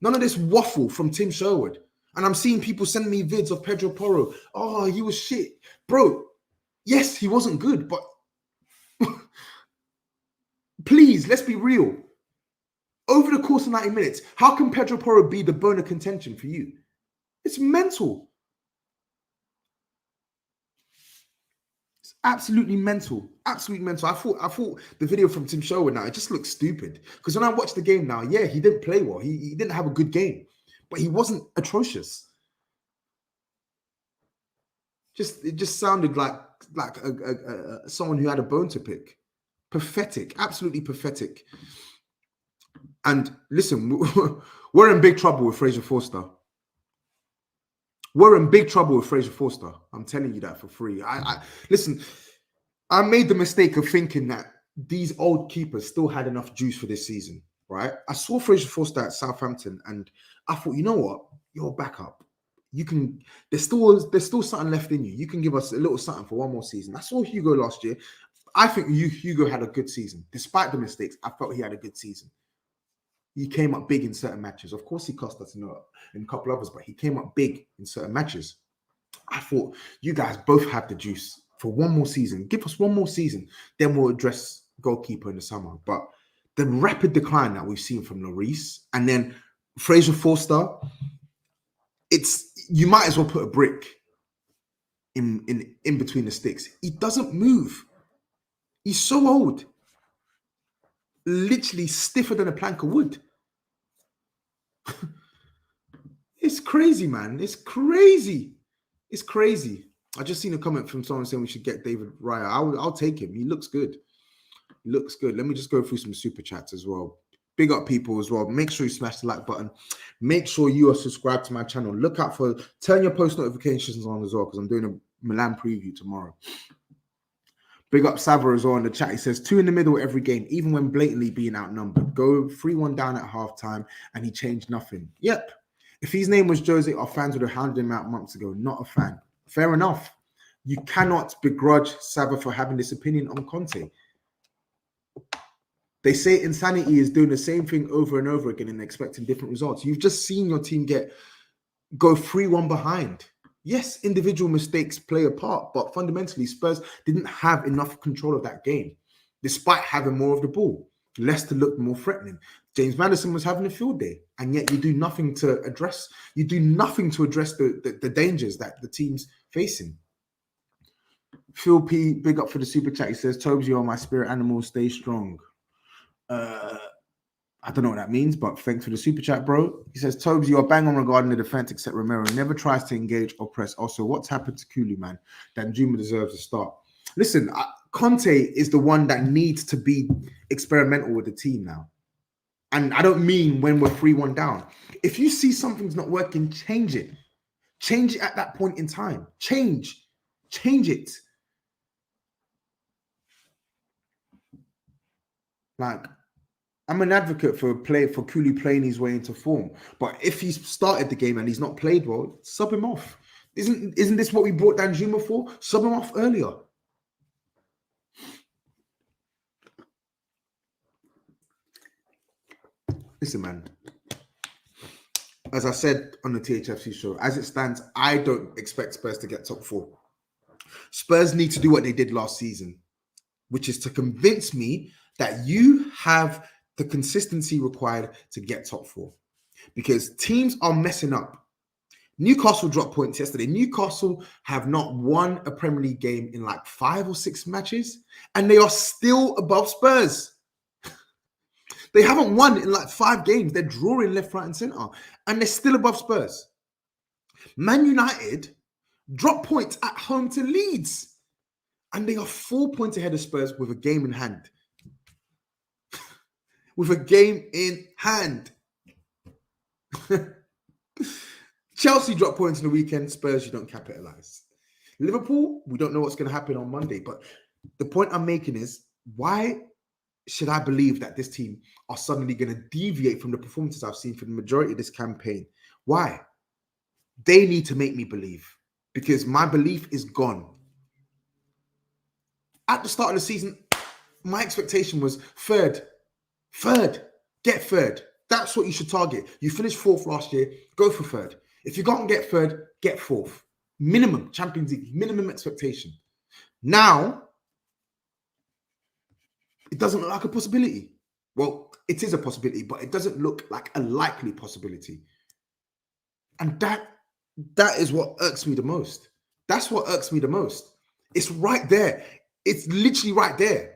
None of this waffle from Tim Sherwood. And I'm seeing people send me vids of Pedro Porro. Oh, he was shit. Bro, yes, he wasn't good, but please, let's be real. Over the course of 90 minutes, how can Pedro Porro be the bone of contention for you? It's mental. It's absolutely mental. Absolutely mental. I thought the video from Tim Sherwood now, it just looks stupid. Because when I watch the game now, yeah, he didn't play well. He didn't have a good game. But he wasn't atrocious. It just sounded like someone who had a bone to pick. Pathetic, absolutely pathetic. And listen, we're in big trouble with Fraser Forster. We're in big trouble with Fraser Forster. I'm telling you that for free. Listen, I made the mistake of thinking that these old keepers still had enough juice for this season, right? I saw Fraser Forster at Southampton, and I thought, you know what? You're a backup. You can. There's still something left in you. You can give us a little something for one more season. I saw Hugo last year. I think Hugo had a good season, despite the mistakes. I felt he had a good season. He came up big in certain matches. Of course, he cost us in a couple others, but he came up big in certain matches. I thought, you guys both have the juice for one more season. Give us one more season, then we'll address goalkeeper in the summer. But the rapid decline that we've seen from Lloris, and then Fraser Forster, you might as well put a brick in between the sticks. He doesn't move. He's so old. Literally stiffer than a plank of wood. It's crazy, man. It's crazy. It's crazy. I just seen a comment from someone saying we should get David Raya. I'll take him. He looks good. He looks good. Let me just go through some super chats as well. Big up people as well. Make sure you smash the like button. Make sure you are subscribed to my channel. Look out for, turn your post notifications on as well, because I'm doing a Milan preview tomorrow. Big up Sava as well in the chat. He says 2 in the middle every game, even when blatantly being outnumbered. Go 3-1 down at halftime and he changed nothing. Yep. If his name was Jose, our fans would have hounded him out months ago. Not a fan. Fair enough. You cannot begrudge Sava for having this opinion on Conte. They say insanity is doing the same thing over and over again and expecting different results. You've just seen your team go 3-1 behind. Yes, individual mistakes play a part, but fundamentally, Spurs didn't have enough control of that game, despite having more of the ball. Leicester looked more threatening. James Maddison was having a field day, and yet you do nothing to address. You do nothing to address the dangers that the team's facing. Phil P, big up for the super chat. He says, "Tobs, you are my spirit animal. Stay strong." I don't know what that means, but thanks for the super chat, bro. He says, "Tobes, you are bang on regarding the defense, except Romero never tries to engage or press. Also, what's happened to Kulu, man? Danjuma deserves a start." Listen, Conte is the one that needs to be experimental with the team now. And I don't mean when we're 3-1 down. If you see something's not working, change it. Change it at that point in time. Change it. Like, I'm an advocate for Kulu playing his way into form, but if he's started the game and he's not played well, sub him off. Isn't this what we brought Danjuma for? Sub him off earlier. Listen, man. As I said on the THFC show, as it stands, I don't expect Spurs to get top 4. Spurs need to do what they did last season, which is to convince me that you have the consistency required to get top 4, because teams are messing up. Newcastle dropped points yesterday. Newcastle have not won a Premier League game in like 5 or 6 matches, and they are still above Spurs. They haven't won in like 5 games. They're drawing left, right, and centre, and they're still above Spurs. Man United dropped points at home to Leeds, and they are 4 points ahead of Spurs with a game in hand. With a game in hand. Chelsea dropped points in the weekend. Spurs, you don't capitalize. Liverpool, we don't know what's going to happen on Monday. But the point I'm making is, why should I believe that this team are suddenly going to deviate from the performances I've seen for the majority of this campaign? Why? They need to make me believe, because my belief is gone. At the start of the season, my expectation was third. Get third. That's what you should target. You finished 4th last year, go for third. If you can't get third, get 4th. Minimum Champions League, minimum expectation. Now, it doesn't look like a possibility. Well, it is a possibility, but it doesn't look like a likely possibility. And that is what irks me the most. That's what irks me the most. It's right there. It's literally right there.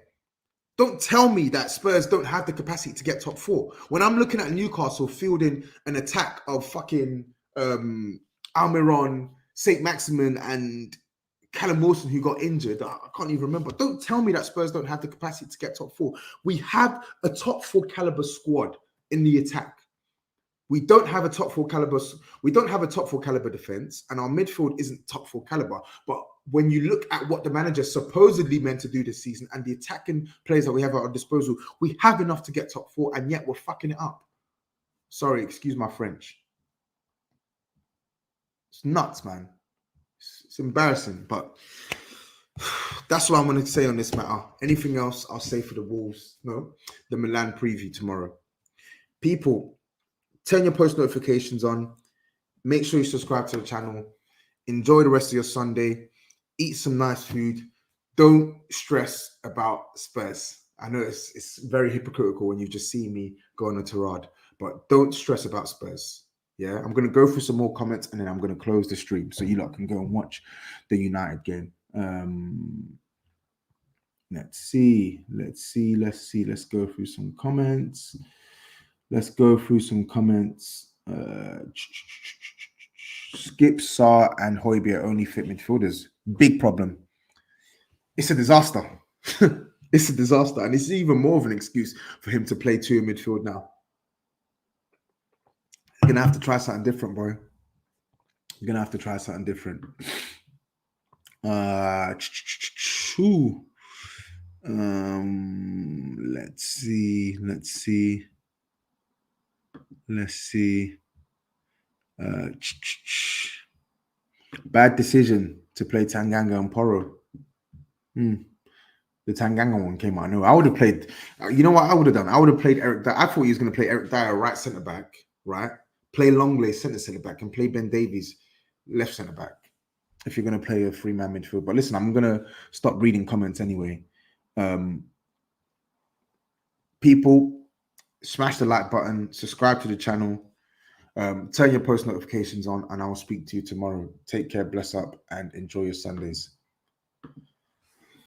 Don't tell me that Spurs don't have the capacity to get top 4. When I'm looking at Newcastle fielding an attack of fucking Almiron, St. Maximin, and Callum Wilson, who got injured, I can't even remember. Don't tell me that Spurs don't have the capacity to get top 4. We have a top 4 caliber squad in the attack. We don't have a top 4 caliber. We don't have a top 4 caliber defense, and our midfield isn't top 4 caliber. But when you look at what the manager supposedly meant to do this season and the attacking players that we have at our disposal, we have enough to get top 4, and yet we're fucking it up. Sorry, excuse my French. It's nuts, man. It's embarrassing, but that's what I'm going to say on this matter. Anything else, I'll say for the Wolves. No, the Milan preview tomorrow. People, turn your post notifications on. Make sure you subscribe to the channel. Enjoy the rest of your Sunday. Eat some nice food. Don't stress about Spurs. I know it's very hypocritical when you just see me go on a tirade, but don't stress about Spurs. Yeah, I'm going to go through some more comments and then I'm going to close the stream so you lot can go and watch the United game. Let's see. Let's go through some comments. Skip, Sarr, and Højbjerg only fit midfielders. Big problem. It's a disaster. It's a disaster, and it's even more of an excuse for him to play two in midfield now. You're gonna have to try something different, boy. You're gonna have to try something different. Let's see. Bad decision to play Tanganga and Porro. The Tanganga one came out. No, I would have played. You know what I would have done? I would have played Eric. I thought he was going to play Eric Dyer right centre back, right? Play Longley centre back, and play Ben Davies left centre back. If you're going to play a 3-man midfield, but listen, I'm going to stop reading comments anyway. People, smash the like button, subscribe to the channel, turn your post notifications on, and I'll speak to you tomorrow. Take care, bless up, and enjoy your Sundays.